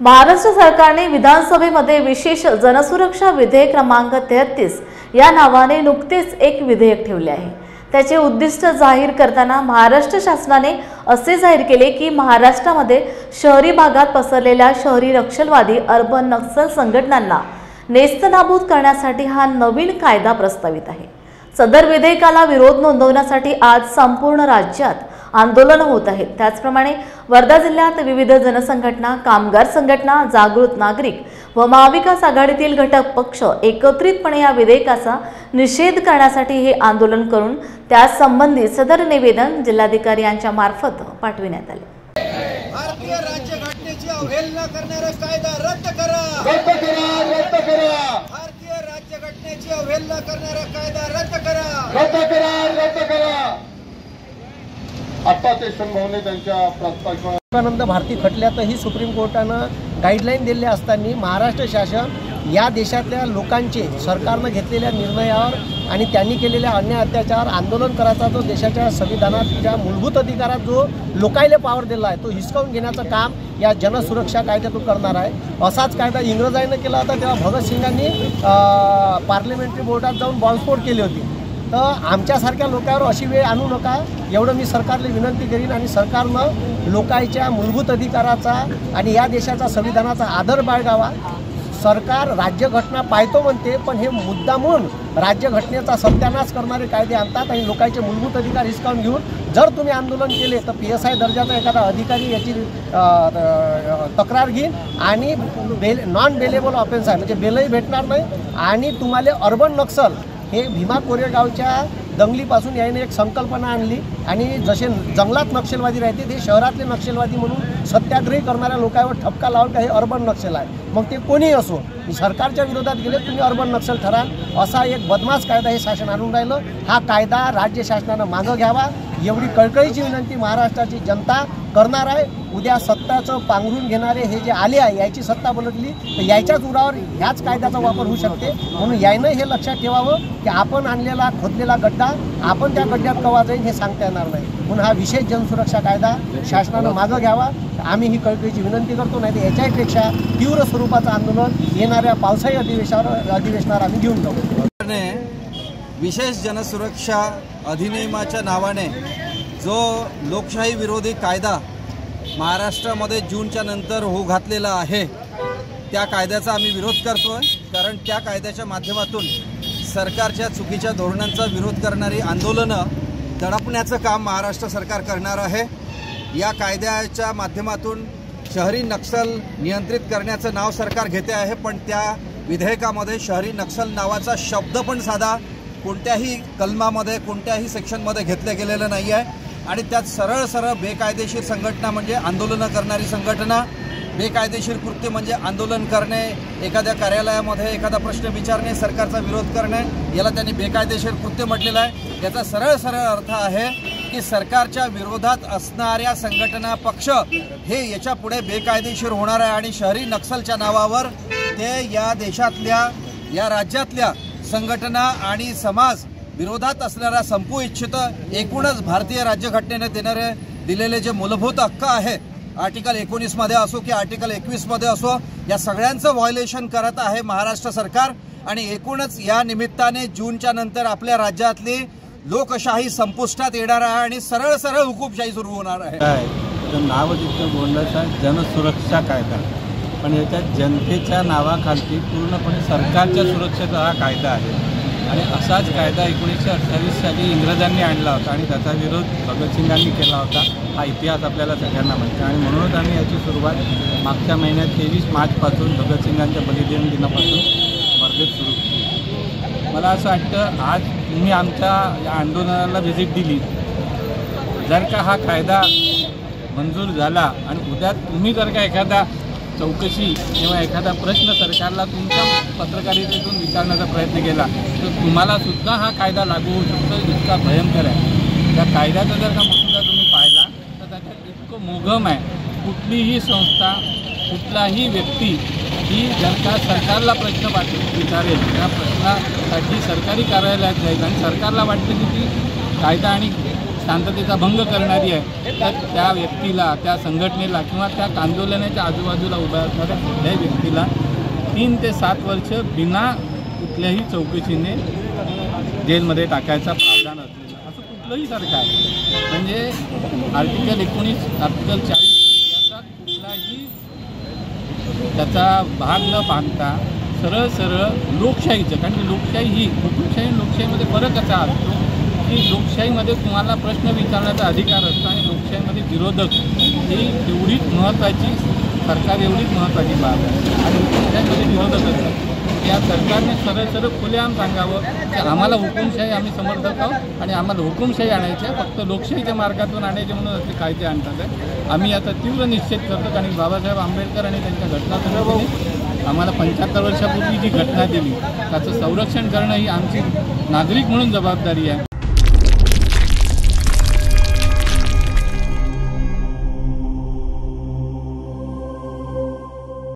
महाराष्ट्र सरकारने विधानसभेमध्ये विशेष जनसुरक्षा विधेयक क्रमांक 33 या नावाने नुकतेच एक विधेयक ठेवले आहे। त्याचे उद्दिष्ट जाहीर करताना महाराष्ट्र शासनाने असे जाहीर केले की महाराष्ट्रामध्ये शहरी भागात पसरलेल्या शहरी नक्षलवादी अर्बन नक्सल संघटनांना नेस्तनाबूत करण्यासाठी हा नवीन कायदा प्रस्तावित आहे। सदर विधेयकाला विरोध नोंदवण्यासाठी आज संपूर्ण राज्यात आंदोलन होत आहेत। त्याचप्रमाणे वर्धा जिल्ह्यात विविध जनसंघटना, कामगार संघटना, जागृत नागरिक व महाविकास आघाडीतील घटक पक्ष एकत्रितपणे या विधेयकाचा निषेध करण्यासाठी हे आंदोलन करून त्यासंबंधी सदर निवेदन जिल्हाधिकारी यांच्या मार्फत पाठविण्यात आले। भारतीय राज्यघटनेची अवहेलना करणारा कायदा रद्द करा, रद्द करा, रद्द करा। भारतीय राज्यघटनेची अवहेलना करणारा कायदा रद्द करा, रद्द करा, रद्द करा। आता ते संभवने त्यांच्या प्रस्तावानंद भारती खटल्यातही सुप्रीम कोर्टानं गाईडलाईन दिले असताना महाराष्ट्र शासन या देशातल्या लोकांचे सरकारनं घेतलेल्या निर्णयावर आणि त्यांनी केलेल्या अन्याय अत्याचार आंदोलन करायचा जो देशाच्या संविधानाच्या मूलभूत अधिकारात जो लोकायले पावर दिला आहे तो हिसकावून घेण्याचं काम या जनसुरक्षा कायद्यातून करणार आहे। असाच कायदा इंग्रजांनी केला होता तेव्हा भगतसिंगांनी पार्लमेंटरी बोर्डात जाऊन बॉम्बस्फोट केली होती। तर आमच्यासारख्या लोकांवर अशी वेळ आणू नका एवढं मी सरकारला विनंती करीन आणि सरकारनं लोकांच्या मूलभूत अधिकाराचा आणि या देशाचा संविधानाचा आदर बाळगावा। सरकार राज्यघटना पाळतो म्हणते पण हे मुद्दामून राज्यघटनेचा सत्यानाश करणारे कायदे आणतात आणि लोकांचे मूलभूत अधिकार हिसकावून घेऊन जर तुम्ही आंदोलन केले तर PSI दर्जाचा एखादा अधिकारी याची तक्रार घेईन आणि नॉन बेलेबल ऑफेन्स आहे म्हणजे बेलही भेटणार नाही। आणि तुम्हाला अर्बन नक्सल हे भीमा कोरेगावच्या दंगलीपासून याने एक संकल्पना आणली आणि जसे जंगलात नक्षलवादी राहते ते शहरातले नक्षलवादी म्हणून सत्याग्रही करणाऱ्या लोकांवर ठपका लावून काही अर्बन नक्षल आहे। मग ते कोणीही असो सरकारच्या विरोधात गेले तुम्ही अर्बन नक्षल ठराल असा एक बदमाश कायदा हे शासन आणून राहिलं। हा कायदा राज्य शासनानं मागं घ्यावा एवढी कळकळीची विनंती महाराष्ट्राची जनता करणार आहे। उद्या सत्ताचं पांघरून घेणारे हे जे आले आहे याची सत्ता बदलली तर याच्याच उरावर ह्याच कायद्याचा वापर होऊ शकते। म्हणून यानं हे लक्षात ठेवावं की आपण आणलेला खोदलेला गड्डा आपण त्या गड्ड्यात कवा जाईल हे सांगता येणार नाही। म्हणून हा विशेष जनसुरक्षा कायदा शासनानं मागं घ्यावा आम्ही ही कळकळीची विनंती करतो। नाही तर याच्यापेक्षा तीव्र स्वरूपाचं आंदोलन येणाऱ्या पावसाळी अधिवेशनावर आम्ही घेऊन जाऊ। विशेष जनसुरक्षा अधिनियमाच्या नावाने जो लोकशाही विरोधी कायदा महाराष्ट्रामध्ये जूनच्या नंतर होऊ घातलेला आहे त्या कायद्याचा आम्ही विरोध करतोय। कारण त्या कायद्याच्या माध्यमातून सरकारच्या चुकीच्या धोरणांचा विरोध करणारी आंदोलनं दडपण्याचं काम महाराष्ट्र सरकार करणार आहे। या कायद्याच्या माध्यमातून शहरी नक्षल नियंत्रित करण्याचं नाव सरकार घेते आहे पण त्या विधेयकामध्ये शहरी नक्षल नावाचा शब्द पण साधा कोणत्याही कलमामध्ये कोणत्याही सेक्शनमध्ये घेतले गेलेलं नाही आहे। आणि त्यात सरळ सरळ बेकायदेशीर संघटना म्हणजे आंदोलनं करणारी संघटना, बेकायदेशीर कृत्य म्हणजे आंदोलन करणे, एखाद्या कार्यालयामध्ये एखादा प्रश्न विचारणे, सरकारचा विरोध करणे याला त्यांनी बेकायदेशीर कृत्य म्हटलेलं आहे। याचा सरळ सरळ अर्थ आहे की सरकारच्या विरोधात असणाऱ्या संघटना पक्ष हे याच्या पुढे बेकायदेशीर होणार आहे आणि शहरी नक्षलच्या नावावर ते या देशातल्या या राज्यातल्या संघटना आणि समाज विरोधात असणारा संपू इच्छित। एकूणच भारतीय राज्यघटनेने दिलेले जे मूलभूत हक्क आहेत आर्टिकल 19 मध्ये असो की आर्टिकल 21 मध्ये असो या सगळ्यांचं व्हायोलेशन करत आहे महाराष्ट्र सरकार। आणि एकूणच या निमित्ताने जूनच्या नंतर आपल्या राज्यातली लोकशाही संपुष्टात येणार आहे आणि सरळ सरळ हुकूमशाही सुरू होणार आहे। नाव तिथं गोंडाचा जनसुरक्षा कायदा पण याच्यात जनतेच्या नावाखाली पूर्णपणे सरकारच्या सुरक्षेचा हा कायदा आहे। आणि असाच कायदा 1928 साली इंग्रजांनी आणला होता आणि त्याचा विरोध भगतसिंगांनी केला होता। हा इतिहास आपल्याला सगळ्यांना माहिती आणि म्हणूनच आम्ही याची सुरुवात मागच्या महिन्यात 23 मार्चपासून भगतसिंगांच्या बलिदान दिनापासून वर्धेत सुरू केली। मला असं वाटतं आज तुम्ही आमच्या या आंदोलनाला व्हिजिट दिली जर का हा कायदा मंजूर झाला आणि उद्या तुम्ही जर का एखादा चौकशी किंवा एखादा प्रश्न सरकारला तुमच्या पत्रकारितेतून विचारण्याचा प्रयत्न केला तर तुम्हाला सुद्धा हा कायदा लागू होऊ शकतो। इतका भयंकर आहे त्या कायद्याचा जर का मसुदा तुम्ही पाहिला तर त्याच्यात इतकं मोघम आहे। कुठलीही संस्था कुठलाही व्यक्ती ही जर का सरकारला प्रश्न विचारेल त्या प्रश्नासाठी सरकारी कार्यालयात जाईल आणि सरकारला वाटतं की ती कायदा आणि शांततेचा भंग करणारी आहे, तर त्या व्यक्तीला, त्या संघटनेला किंवा त्या आंदोलनाच्या आजूबाजूला उभ्या असणाऱ्या कुठल्याही व्यक्तीला 3 ते 7 वर्ष बिना कुठल्याही चौकशीने जेलमध्ये टाकायचा प्रावधान असलेलं असं कुठलंही सरकार, म्हणजे आर्टिकल 19, आर्टिकल 40 याचा कुठलाही त्याचा भाग न पाहता सरळ सरळ लोकशाहीचं, कारण की लोकशाही ही हुकुमशाही आणि लोकशाहीमध्ये फरक असा असतो की लोकशाहीमध्ये तुम्हाला प्रश्न विचारण्याचा अधिकार असतो आणि लोकशाहीमध्ये विरोधक ही एवढीच महत्त्वाची, सरकार एवढीच महत्त्वाची बाब आहे आणि हुकुमशाहीमध्ये विरोधक असतात. या सरकारने सरळ सरळ खुलेआम सांगावं की आम्हाला हुकुमशाही आम्ही समर्थक आहोत आणि आम्हाला हुकुमशाही आणायची आहे, फक्त लोकशाहीच्या मार्गातून आणायचे म्हणून असे कायदे आणतात आहे. आम्ही याचा तीव्र निषेध करतो, कारण बाबासाहेब आंबेडकर आणि त्यांच्या घटना समितीने आम्हाला 75 वर्षापूर्वी जी घटना दिली त्याचं संरक्षण करणं ही आमची नागरिक म्हणून जबाबदारी आहे.